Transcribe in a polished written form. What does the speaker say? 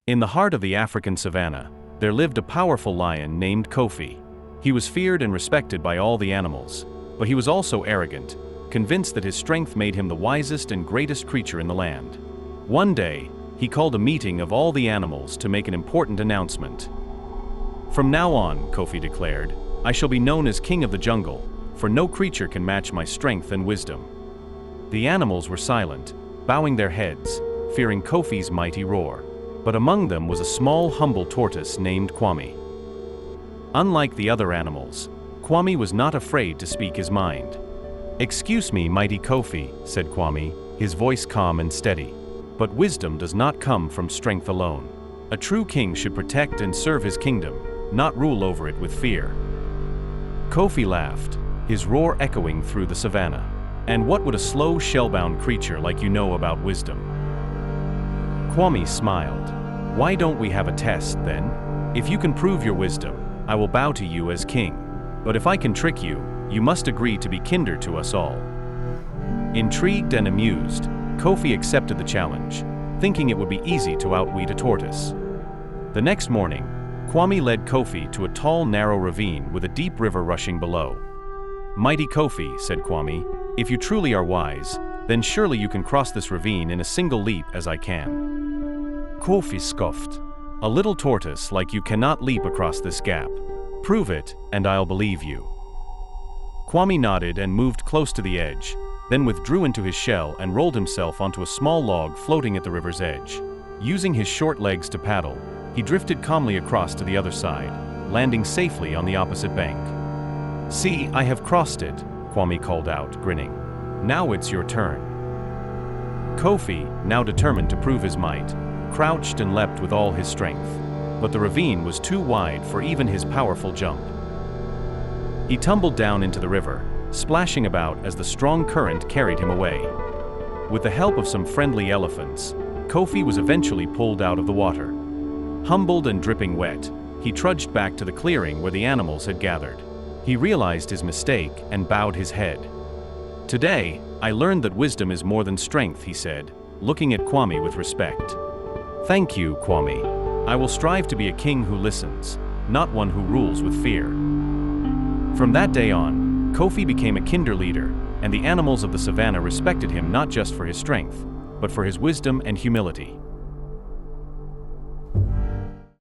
In the heart of the African savannah, there lived a powerful lion named Kofi. He was feared and respected by all the animals, but he was also arrogant, convinced that his strength made him the wisest and greatest creature in the land. One day, he called a meeting of all the animals to make an important announcement. "From now on," Kofi declared, "I shall be known as King of the Jungle, for no creature can match my strength and wisdom." The animals were silent, bowing their heads, fearing Kofi's mighty roar. But among them was a small, humble tortoise named Kwame. Unlike the other animals, Kwame was not afraid to speak his mind. "Excuse me, mighty Kofi," said Kwame, his voice calm and steady. "But wisdom does not come from strength alone. A true king should protect and serve his kingdom, not rule over it with fear." Kofi laughed, his roar echoing through the savannah. "And what would a slow, shellbound creature like you know about wisdom?" Kwame smiled. "Why don't we have a test, then? If you can prove your wisdom, I will bow to you as king. But if I can trick you, you must agree to be kinder to us all." Intrigued and amused, Kofi accepted the challenge, thinking it would be easy to outwit a tortoise. The next morning, Kwame led Kofi to a tall, narrow ravine with a deep river rushing below. "Mighty Kofi," said Kwame, "if you truly are wise, then surely you can cross this ravine in a single leap as I can." Kofi scoffed. "A little tortoise like you cannot leap across this gap. Prove it, and I'll believe you." Kwame nodded and moved close to the edge, then withdrew into his shell and rolled himself onto a small log floating at the river's edge. Using his short legs to paddle, he drifted calmly across to the other side, landing safely on the opposite bank. "See, I have crossed it," Kwame called out, grinning. "Now it's your turn." Kofi, now determined to prove his might, crouched and leapt with all his strength, but the ravine was too wide for even his powerful jump. He tumbled down into the river, splashing about as the strong current carried him away. With the help of some friendly elephants, Kofi was eventually pulled out of the water. Humbled and dripping wet, he trudged back to the clearing where the animals had gathered. He realized his mistake and bowed his head. "Today, I learned that wisdom is more than strength," he said, looking at Kwame with respect. "Thank you, Kwame. I will strive to be a king who listens, not one who rules with fear." From that day on, Kofi became a kinder leader, and the animals of the savannah respected him not just for his strength, but for his wisdom and humility.